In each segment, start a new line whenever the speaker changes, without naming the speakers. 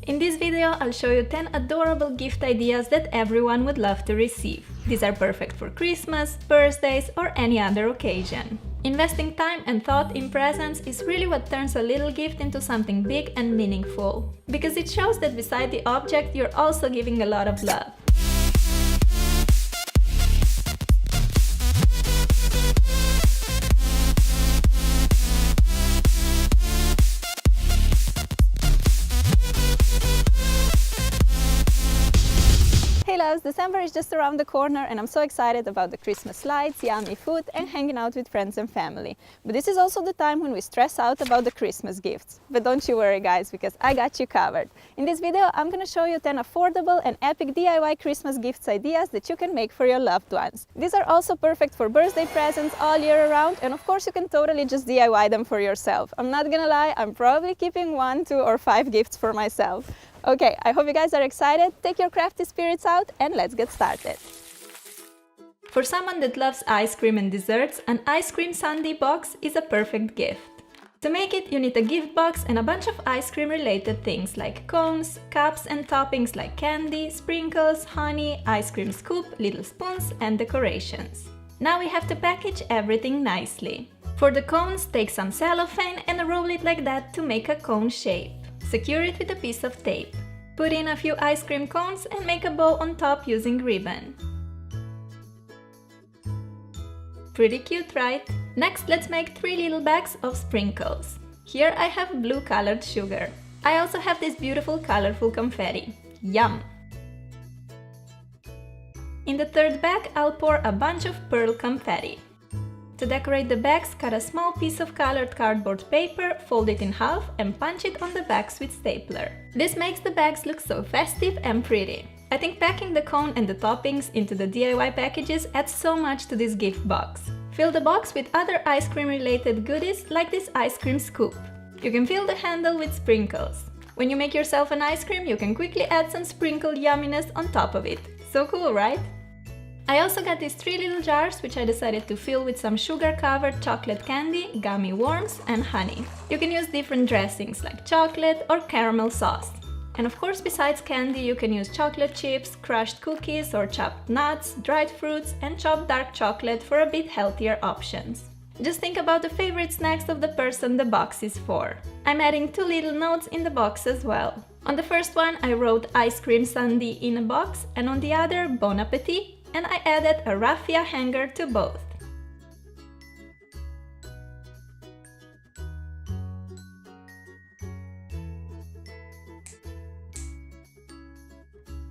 In this video, I'll show you 10 adorable gift ideas that everyone would love to receive. These are perfect for Christmas, birthdays, or any other occasion. Investing time and thought in presents is really what turns a little gift into something big and meaningful, because it shows that beside the object, you're also giving a lot of love. Hey loves, December is just around the corner and I'm so excited about the Christmas lights, yummy food and hanging out with friends and family. But this is also the time when we stress out about the Christmas gifts. But don't you worry guys, because I got you covered. In this video I'm gonna show you 10 affordable and epic DIY Christmas gifts ideas that you can make for your loved ones. These are also perfect for birthday presents all year around, and of course you can totally just DIY them for yourself. I'm not gonna lie, I'm probably keeping 1, 2 or 5 gifts for myself. Okay, I hope you guys are excited. Take your crafty spirits out and let's get started. For someone that loves ice cream and desserts, an ice cream sundae box is a perfect gift. To make it, you need a gift box and a bunch of ice cream related things like cones, cups and toppings like candy, sprinkles, honey, ice cream scoop, little spoons and decorations. Now we have to package everything nicely. For the cones, take some cellophane and roll it like that to make a cone shape. Secure it with a piece of tape. Put in a few ice cream cones and make a bow on top using ribbon. Pretty cute, right? Next, let's make 3 little bags of sprinkles. Here I have blue colored sugar. I also have this beautiful colorful confetti. Yum! In the third bag, I'll pour a bunch of pearl confetti. To decorate the bags, cut a small piece of colored cardboard paper, fold it in half and punch it on the bags with stapler. This makes the bags look so festive and pretty. I think packing the cone and the toppings into the DIY packages adds so much to this gift box. Fill the box with other ice cream related goodies like this ice cream scoop. You can fill the handle with sprinkles. When you make yourself an ice cream, you can quickly add some sprinkled yumminess on top of it. So cool, right? I also got these 3 little jars which I decided to fill with some sugar-covered chocolate candy, gummy worms and honey. You can use different dressings like chocolate or caramel sauce. And of course, besides candy, you can use chocolate chips, crushed cookies or chopped nuts, dried fruits and chopped dark chocolate for a bit healthier options. Just think about the favorite snacks of the person the box is for. I'm adding 2 little notes in the box as well. On the first one I wrote ice cream sundae in a box and on the other bon appetit, and I added a raffia hanger to both.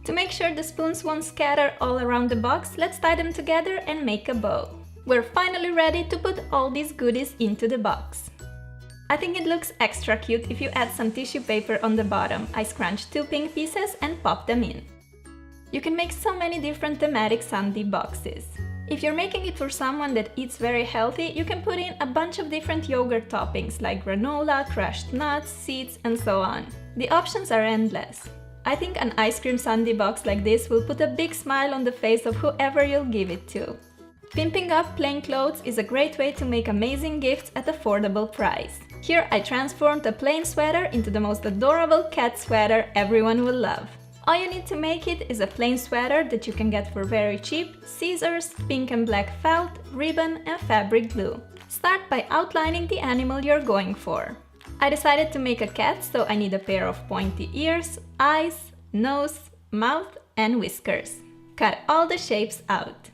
To make sure the spoons won't scatter all around the box, let's tie them together and make a bow. We're finally ready to put all these goodies into the box. I think it looks extra cute if you add some tissue paper on the bottom. I scrunched 2 pink pieces and popped them in. You can make so many different thematic sundae boxes. If you're making it for someone that eats very healthy, you can put in a bunch of different yogurt toppings like granola, crushed nuts, seeds and so on. The options are endless. I think an ice cream sundae box like this will put a big smile on the face of whoever you'll give it to. Pimping up plain clothes is a great way to make amazing gifts at affordable price. Here I transformed a plain sweater into the most adorable cat sweater everyone will love. All you need to make it is a plain sweater that you can get for very cheap, scissors, pink and black felt, ribbon and fabric glue. Start by outlining the animal you're going for. I decided to make a cat, so I need a pair of pointy ears, eyes, nose, mouth and whiskers. Cut all the shapes out.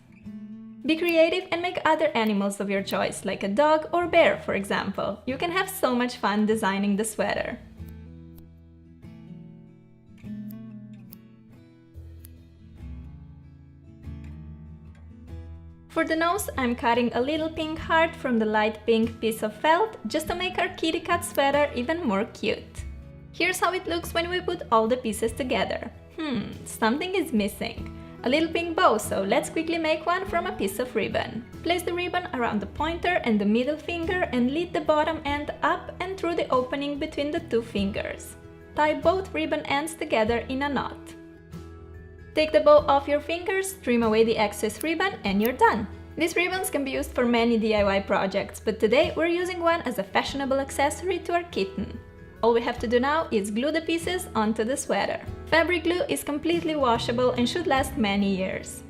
Be creative and make other animals of your choice, like a dog or bear for example. You can have so much fun designing the sweater. For the nose, I'm cutting a little pink heart from the light pink piece of felt just to make our kitty cat sweater even more cute. Here's how it looks when we put all the pieces together. Something is missing. A little pink bow, so let's quickly make one from a piece of ribbon. Place the ribbon around the pointer and the middle finger and lead the bottom end up and through the opening between the 2 fingers. Tie both ribbon ends together in a knot. Take the bow off your fingers, trim away the excess ribbon and you're done! These ribbons can be used for many DIY projects, but today we're using one as a fashionable accessory to our kitten. All we have to do now is glue the pieces onto the sweater. Fabric glue is completely washable and should last many years.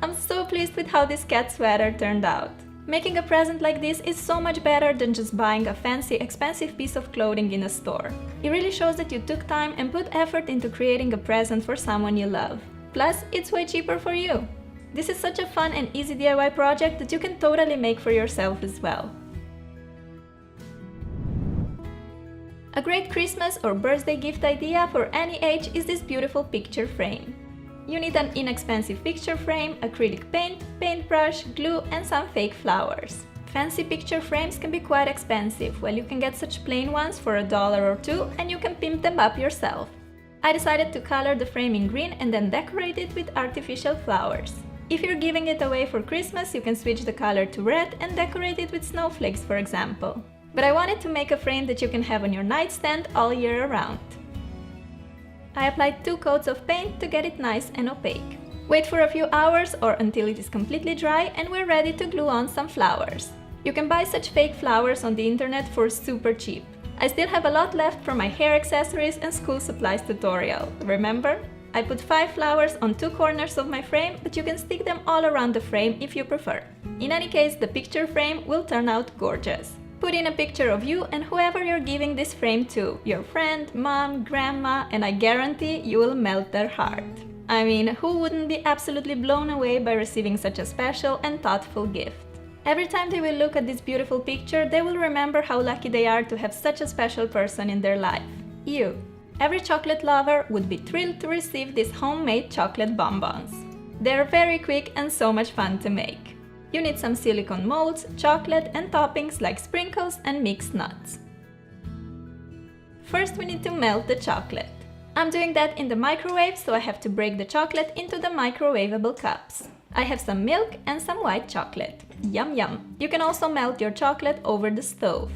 I'm so pleased with how this cat sweater turned out. Making a present like this is so much better than just buying a fancy, expensive piece of clothing in a store. It really shows that you took time and put effort into creating a present for someone you love. Plus, it's way cheaper for you. This is such a fun and easy DIY project that you can totally make for yourself as well. A great Christmas or birthday gift idea for any age is this beautiful picture frame. You need an inexpensive picture frame, acrylic paint, paintbrush, glue and some fake flowers. Fancy picture frames can be quite expensive, while you can get such plain ones for $1 or $2 and you can pimp them up yourself. I decided to color the frame in green and then decorate it with artificial flowers. If you're giving it away for Christmas, you can switch the color to red and decorate it with snowflakes, for example. But I wanted to make a frame that you can have on your nightstand all year around. I applied 2 coats of paint to get it nice and opaque. Wait for a few hours or until it is completely dry and we're ready to glue on some flowers. You can buy such fake flowers on the internet for super cheap. I still have a lot left for my hair accessories and school supplies tutorial, remember? I put 5 flowers on 2 corners of my frame, but you can stick them all around the frame if you prefer. In any case, the picture frame will turn out gorgeous. Put in a picture of you and whoever you're giving this frame to, your friend, mom, grandma, and I guarantee you will melt their heart. I mean, who wouldn't be absolutely blown away by receiving such a special and thoughtful gift? Every time they will look at this beautiful picture, they will remember how lucky they are to have such a special person in their life. You. Every chocolate lover would be thrilled to receive these homemade chocolate bonbons. They're very quick and so much fun to make. You need some silicone molds, chocolate and toppings like sprinkles and mixed nuts. First we need to melt the chocolate. I'm doing that in the microwave, so I have to break the chocolate into the microwavable cups. I have some milk and some white chocolate. Yum yum! You can also melt your chocolate over the stove.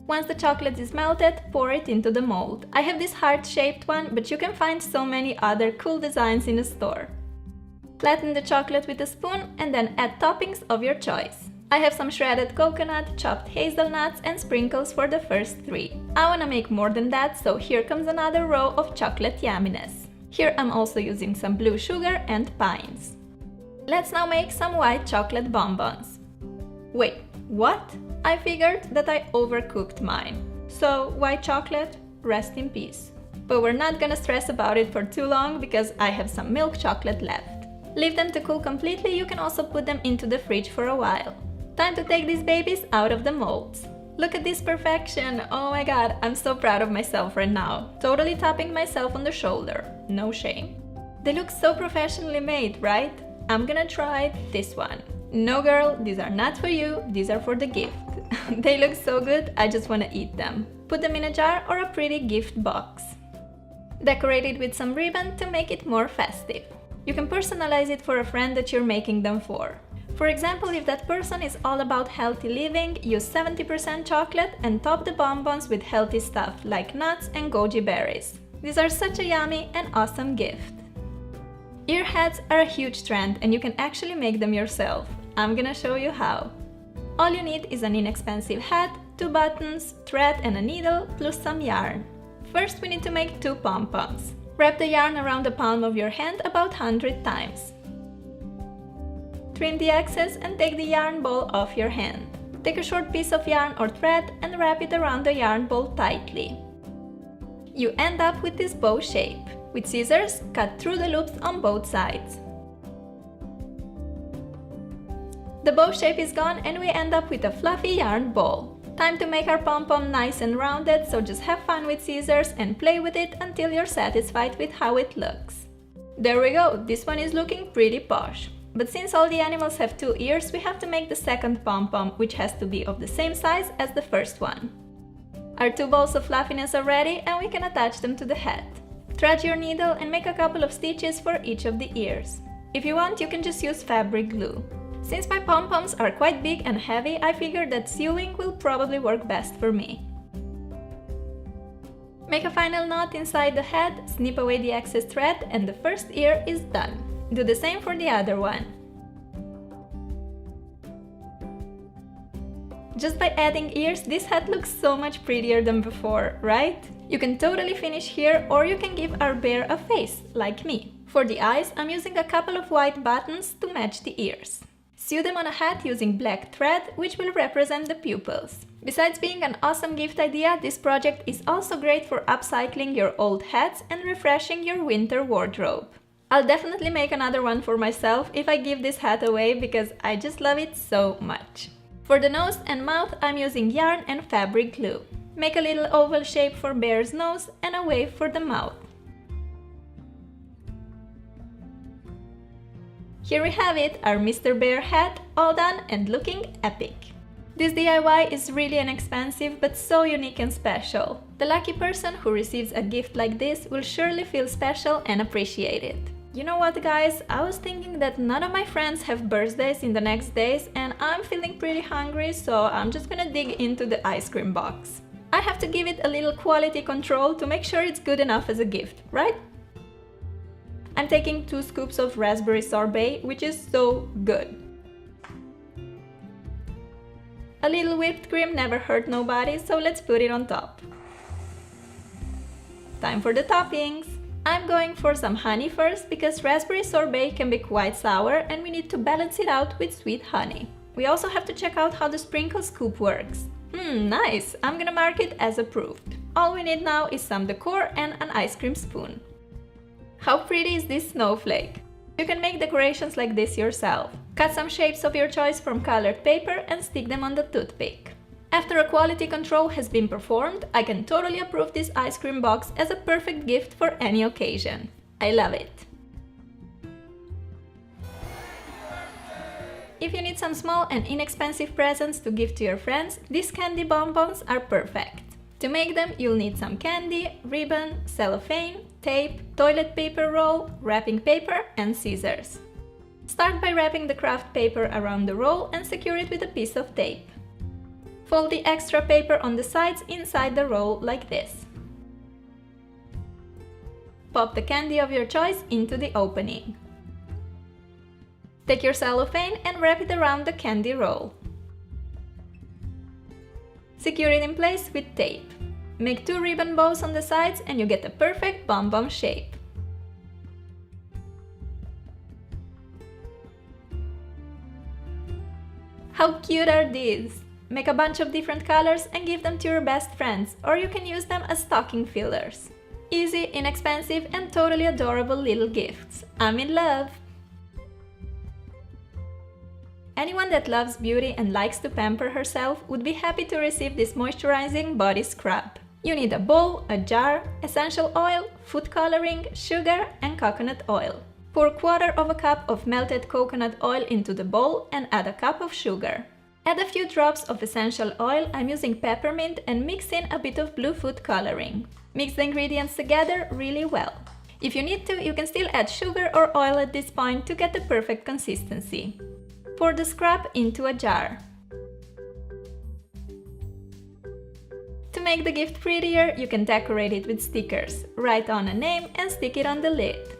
Once the chocolate is melted, pour it into the mold. I have this heart-shaped one, but you can find so many other cool designs in the store. Flatten the chocolate with a spoon and then add toppings of your choice. I have some shredded coconut, chopped hazelnuts and sprinkles for the first 3. I wanna make more than that, so here comes another row of chocolate yumminess. Here I'm also using some blue sugar and pines. Let's now make some white chocolate bonbons. Wait, what? I figured that I overcooked mine. So, white chocolate, rest in peace. But we're not gonna stress about it for too long because I have some milk chocolate left. Leave them to cool completely, you can also put them into the fridge for a while. Time to take these babies out of the molds. Look at this perfection! Oh my god, I'm so proud of myself right now. Totally tapping myself on the shoulder. No shame. They look so professionally made, right? I'm gonna try this one. No girl, these are not for you, these are for the gift. They look so good, I just wanna eat them. Put them in a jar or a pretty gift box. Decorate it with some ribbon to make it more festive. You can personalize it for a friend that you're making them for. For example, if that person is all about healthy living, use 70% chocolate and top the bonbons with healthy stuff like nuts and goji berries. These are such a yummy and awesome gift. Ear hats are a huge trend and you can actually make them yourself. I'm gonna show you how. All you need is an inexpensive hat, 2 buttons, thread and a needle, plus some yarn. First we need to make 2 pom-poms. Wrap the yarn around the palm of your hand about 100 times. Trim the excess and take the yarn ball off your hand. Take a short piece of yarn or thread and wrap it around the yarn ball tightly. You end up with this bow shape. With scissors, cut through the loops on both sides. The bow shape is gone and we end up with a fluffy yarn ball. Time to make our pom-pom nice and rounded, so just have fun with scissors and play with it until you're satisfied with how it looks. There we go, this one is looking pretty posh. But since all the animals have 2 ears, we have to make the second pom-pom, which has to be of the same size as the first one. Our 2 balls of fluffiness are ready and we can attach them to the head. Thread your needle and make a couple of stitches for each of the ears. If you want, you can just use fabric glue. Since my pom-poms are quite big and heavy, I figured that sewing will probably work best for me. Make a final knot inside the head, snip away the excess thread and the first ear is done. Do the same for the other one. Just by adding ears, this hat looks so much prettier than before, right? You can totally finish here, or you can give our bear a face, like me. For the eyes, I'm using a couple of white buttons to match the ears. Sew them on a hat using black thread, which will represent the pupils. Besides being an awesome gift idea, this project is also great for upcycling your old hats and refreshing your winter wardrobe. I'll definitely make another one for myself if I give this hat away because I just love it so much. For the nose and mouth, I'm using yarn and fabric glue. Make a little oval shape for bear's nose and a wave for the mouth. Here we have it, our Mr. Bear hat, all done and looking epic. This DIY is really inexpensive but so unique and special. The lucky person who receives a gift like this will surely feel special and appreciated. You know what, guys, I was thinking that none of my friends have birthdays in the next days and I'm feeling pretty hungry, so I'm just gonna dig into the ice cream box. I have to give it a little quality control to make sure it's good enough as a gift, right? I'm taking 2 scoops of raspberry sorbet, which is so good. A little whipped cream never hurt nobody, so let's put it on top. Time for the toppings! I'm going for some honey first because raspberry sorbet can be quite sour and we need to balance it out with sweet honey. We also have to check out how the sprinkle scoop works. Nice! I'm gonna mark it as approved. All we need now is some decor and an ice cream spoon. How pretty is this snowflake? You can make decorations like this yourself. Cut some shapes of your choice from colored paper and stick them on the toothpick. After a quality control has been performed, I can totally approve this ice cream box as a perfect gift for any occasion. I love it! If you need some small and inexpensive presents to give to your friends, these candy bonbons are perfect. To make them, you'll need some candy, ribbon, cellophane, tape, toilet paper roll, wrapping paper and scissors. Start by wrapping the craft paper around the roll and secure it with a piece of tape. Fold the extra paper on the sides inside the roll like this. Pop the candy of your choice into the opening. Take your cellophane and wrap it around the candy roll. Secure it in place with tape. Make 2 ribbon bows on the sides and you get a perfect bonbon shape. How cute are these? Make a bunch of different colors and give them to your best friends, or you can use them as stocking fillers. Easy, inexpensive and totally adorable little gifts. I'm in love! Anyone that loves beauty and likes to pamper herself would be happy to receive this moisturizing body scrub. You need a bowl, a jar, essential oil, food coloring, sugar and coconut oil. Pour 1/4 cup of melted coconut oil into the bowl and add a cup of sugar. Add a few drops of essential oil, I'm using peppermint, and mix in a bit of blue food coloring. Mix the ingredients together really well. If you need to, you can still add sugar or oil at this point to get the perfect consistency. Pour the scrub into a jar. To make the gift prettier, you can decorate it with stickers. Write on a name and stick it on the lid.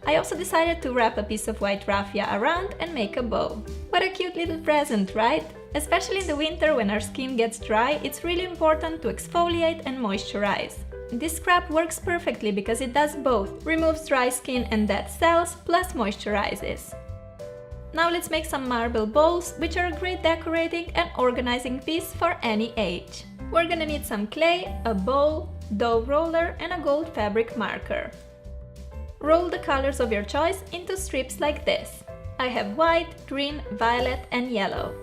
I also decided to wrap a piece of white raffia around and make a bow. What a cute little present, right? Especially in the winter when our skin gets dry, it's really important to exfoliate and moisturize. This scrub works perfectly because it does both, removes dry skin and dead cells, plus moisturizes. Now let's make some marble bowls, which are a great decorating and organizing piece for any age. We're gonna need some clay, a bowl, dough roller and a gold fabric marker. Roll the colors of your choice into strips like this. I have white, green, violet and yellow.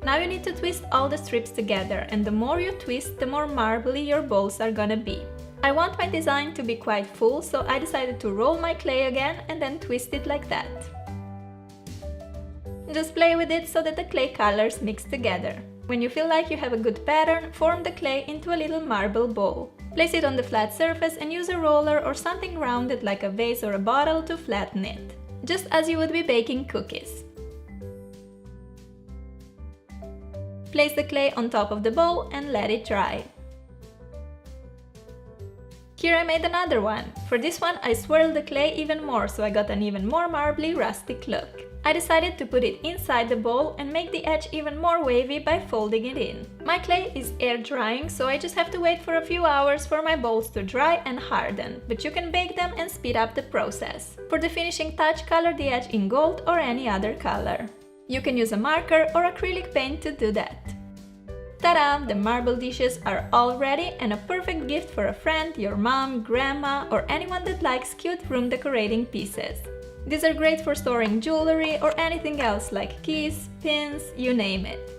Now you need to twist all the strips together, and the more you twist, the more marbly your bowls are gonna be. I want my design to be quite full, so I decided to roll my clay again and then twist it like that. Just play with it so that the clay colors mix together. When you feel like you have a good pattern, form the clay into a little marble bowl. Place it on the flat surface and use a roller or something rounded like a vase or a bottle to flatten it, just as you would be baking cookies. place the clay on top of the bowl and let it dry. Here I made another one. For this one I swirled the clay even more, so I got an even more marbly, rustic look. I decided to put it inside the bowl and make the edge even more wavy by folding it in. My clay is air drying, so I just have to wait for a few hours for my bowls to dry and harden, but you can bake them and speed up the process. For the finishing touch, color the edge in gold or any other color. You can use a marker or acrylic paint to do that. Ta-da! The marble dishes are all ready and a perfect gift for a friend, your mom, grandma, or anyone that likes cute room decorating pieces. These are great for storing jewelry or anything else like keys, pins, you name it.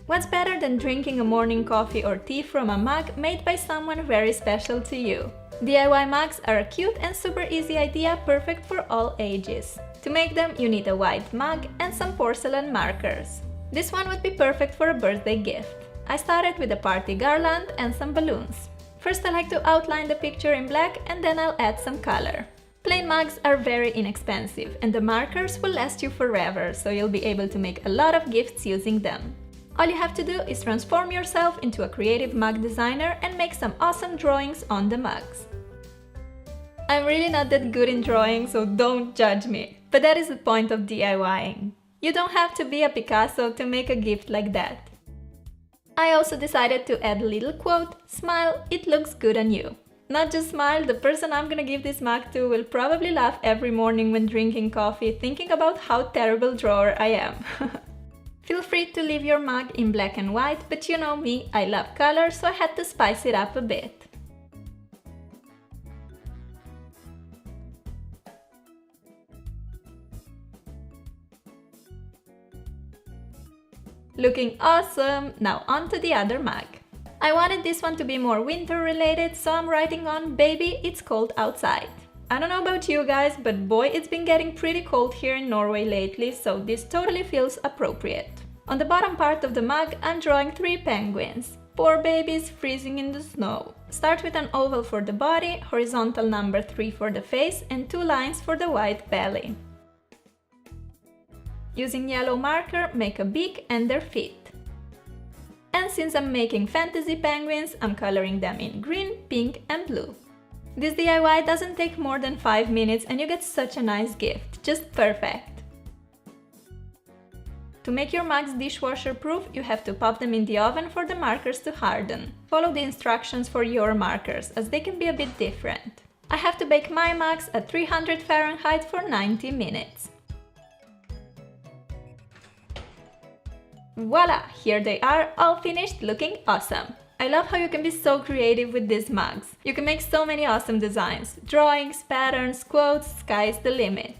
What's better than drinking a morning coffee or tea from a mug made by someone very special to you? DIY mugs are a cute and super easy idea, perfect for all ages. To make them, you need a white mug and some porcelain markers. This one would be perfect for a birthday gift. I started with a party garland and some balloons. First I like to outline the picture in black and then I'll add some color. Plain mugs are very inexpensive and the markers will last you forever, so you'll be able to make a lot of gifts using them. All you have to do is transform yourself into a creative mug designer and make some awesome drawings on the mugs. I'm really not that good in drawing, so don't judge me. But that is the point of DIYing. You don't have to be a Picasso to make a gift like that. I also decided to add a little quote, "Smile, it looks good on you." Not just smile, the person I'm gonna give this mug to will probably laugh every morning when drinking coffee, thinking about how terrible drawer I am. Feel free to leave your mug in black and white, but you know me, I love color, so I had to spice it up a bit. Looking awesome! Now on to the other mug. I wanted this one to be more winter related, so I'm writing on "Baby, it's cold outside." I don't know about you guys, but boy, it's been getting pretty cold here in Norway lately, so this totally feels appropriate. On the bottom part of the mug, I'm drawing 3 penguins. Poor babies freezing in the snow. Start with an oval for the body, horizontal number 3 for the face, and 2 lines for the white belly. Using yellow marker, make a beak and their feet. And since I'm making fantasy penguins, I'm coloring them in green, pink and blue. This DIY doesn't take more than 5 minutes and you get such a nice gift, just perfect. To make your mugs dishwasher proof, you have to pop them in the oven for the markers to harden. Follow the instructions for your markers, as they can be a bit different. I have to bake my mugs at 300 Fahrenheit for 90 minutes. Voila! Here they are, all finished, looking awesome! I love how you can be so creative with these mugs. You can make so many awesome designs. Drawings, patterns, quotes, sky's the limit.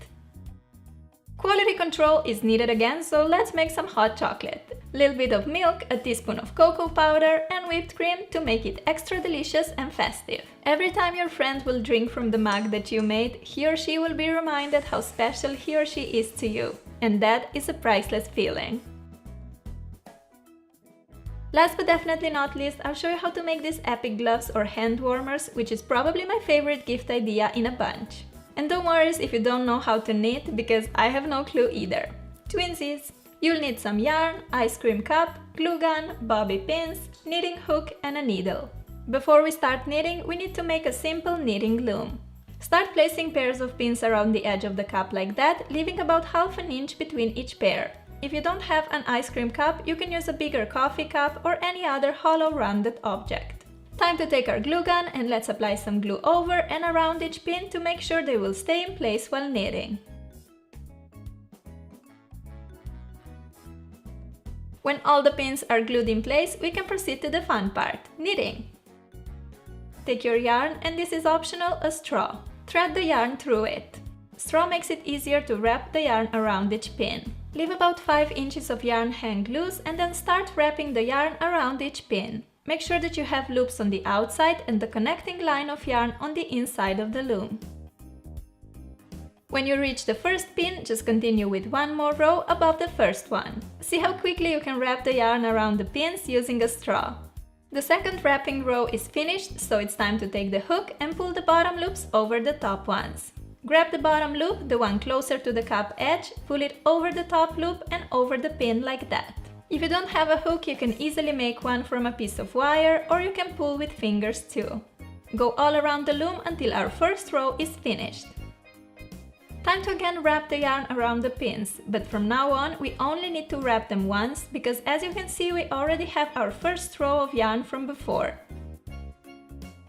Quality control is needed again, so let's make some hot chocolate. Little bit of milk, a teaspoon of cocoa powder and whipped cream to make it extra delicious and festive. Every time your friend will drink from the mug that you made, he or she will be reminded how special he or she is to you. And that is a priceless feeling. Last but definitely not least, I'll show you how to make these epic gloves or hand warmers, which is probably my favorite gift idea in a bunch. And don't worry if you don't know how to knit, because I have no clue either. Twinsies! You'll need some yarn, ice cream cup, glue gun, bobby pins, knitting hook and a needle. Before we start knitting, we need to make a simple knitting loom. Start placing pairs of pins around the edge of the cup like that, leaving about ½ an inch between each pair. If you don't have an ice cream cup, you can use a bigger coffee cup or any other hollow rounded object. Time to take our glue gun and let's apply some glue over and around each pin to make sure they will stay in place while knitting. When all the pins are glued in place, we can proceed to the fun part, knitting. Take your yarn, and this is optional, a straw. Thread the yarn through it. Straw makes it easier to wrap the yarn around each pin. Leave about 5 inches of yarn hang loose and then start wrapping the yarn around each pin. Make sure that you have loops on the outside and the connecting line of yarn on the inside of the loom. When you reach the first pin, just continue with one more row above the first one. See how quickly you can wrap the yarn around the pins using a straw. The second wrapping row is finished, so it's time to take the hook and pull the bottom loops over the top ones. Grab the bottom loop, the one closer to the cup edge, pull it over the top loop and over the pin like that. If you don't have a hook, you can easily make one from a piece of wire, or you can pull with fingers too. Go all around the loom until our first row is finished. Time to again wrap the yarn around the pins, but from now on we only need to wrap them once, because as you can see we already have our first row of yarn from before.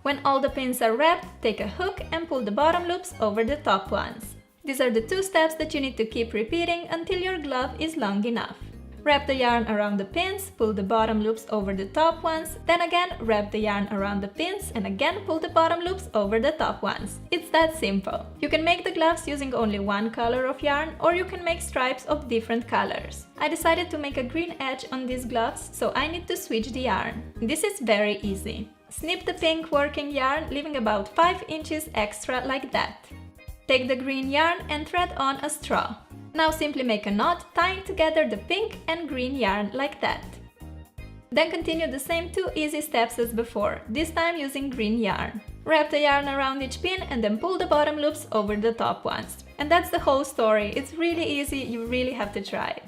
When all the pins are wrapped, take a hook and pull the bottom loops over the top ones. These are the 2 steps that you need to keep repeating until your glove is long enough. Wrap the yarn around the pins, pull the bottom loops over the top ones, then again wrap the yarn around the pins and again pull the bottom loops over the top ones. It's that simple. You can make the gloves using only one color of yarn, or you can make stripes of different colors. I decided to make a green edge on these gloves, so I need to switch the yarn. This is very easy. Snip the pink working yarn, leaving about 5 inches extra like that. Take the green yarn and thread on a straw. Now simply make a knot, tying together the pink and green yarn like that. Then continue the same 2 easy steps as before, this time using green yarn. Wrap the yarn around each pin and then pull the bottom loops over the top ones. And that's the whole story. It's really easy, you really have to try it.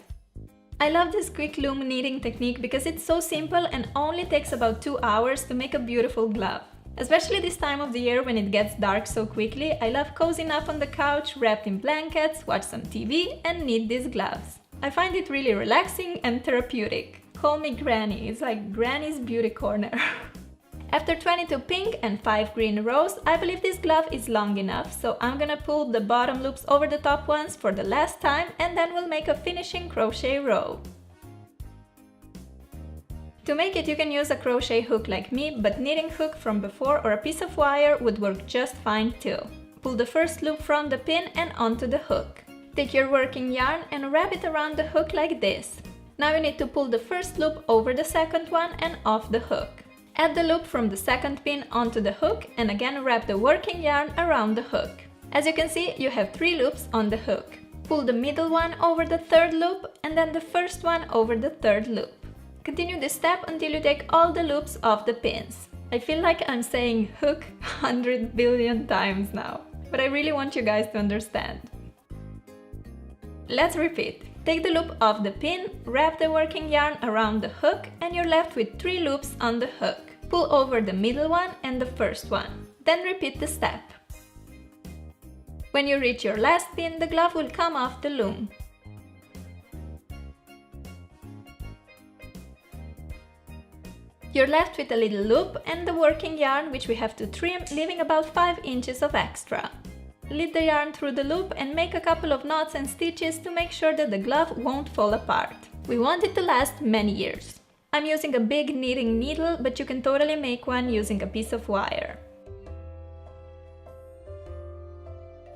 I love this quick loom knitting technique because it's so simple and only takes about 2 hours to make a beautiful glove. Especially this time of the year when it gets dark so quickly, I love cozying up on the couch, wrapped in blankets, watch some TV and knit these gloves. I find it really relaxing and therapeutic. Call me Granny, it's like Granny's beauty corner. After 22 pink and 5 green rows, I believe this glove is long enough, so I'm gonna pull the bottom loops over the top ones for the last time and then we'll make a finishing crochet row. To make it, you can use a crochet hook like me, but knitting hook from before or a piece of wire would work just fine too. Pull the first loop from the pin and onto the hook. Take your working yarn and wrap it around the hook like this. Now you need to pull the first loop over the second one and off the hook. Add the loop from the second pin onto the hook and again wrap the working yarn around the hook. As you can see, you have 3 loops on the hook. Pull the middle one over the third loop and then the first one over the third loop. Continue this step until you take all the loops off the pins. I feel like I'm saying hook 100 billion times now, but I really want you guys to understand. Let's repeat. Take the loop off the pin, wrap the working yarn around the hook and you're left with 3 loops on the hook. Pull over the middle one and the first one. Then repeat the step. When you reach your last pin, the glove will come off the loom. You're left with a little loop and the working yarn, which we have to trim, leaving about 5 inches of extra. Lead the yarn through the loop and make a couple of knots and stitches to make sure that the glove won't fall apart. We want it to last many years. I'm using a big knitting needle, but you can totally make one using a piece of wire.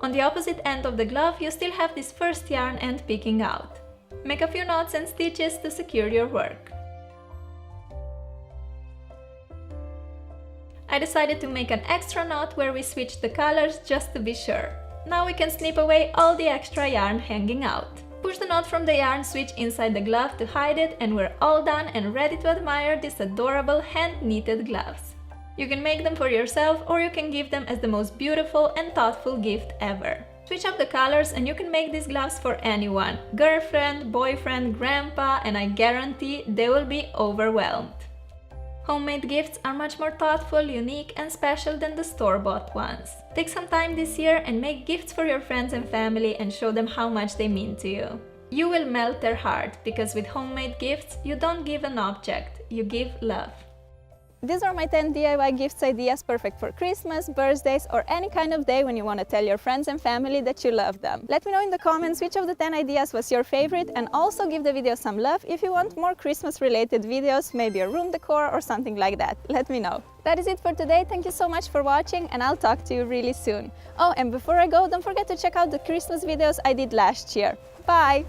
On the opposite end of the glove, you still have this first yarn end peeking out. Make a few knots and stitches to secure your work. I decided to make an extra knot where we switched the colors just to be sure. Now we can snip away all the extra yarn hanging out. Push the knot from the yarn switch inside the glove to hide it and we're all done and ready to admire these adorable hand-knitted gloves. You can make them for yourself or you can give them as the most beautiful and thoughtful gift ever. Switch up the colors and you can make these gloves for anyone. Girlfriend, boyfriend, grandpa, and I guarantee they will be overwhelmed. Homemade gifts are much more thoughtful, unique and special than the store-bought ones. Take some time this year and make gifts for your friends and family and show them how much they mean to you. You will melt their heart, because with homemade gifts, you don't give an object, you give love. These are my 10 DIY gifts ideas perfect for Christmas, birthdays or any kind of day when you want to tell your friends and family that you love them. Let me know in the comments which of the 10 ideas was your favorite, and also give the video some love if you want more Christmas related videos, maybe a room decor or something like that. Let me know. That is it for today. Thank you so much for watching and I'll talk to you really soon. Oh, and before I go, don't forget to check out the Christmas videos I did last year. Bye!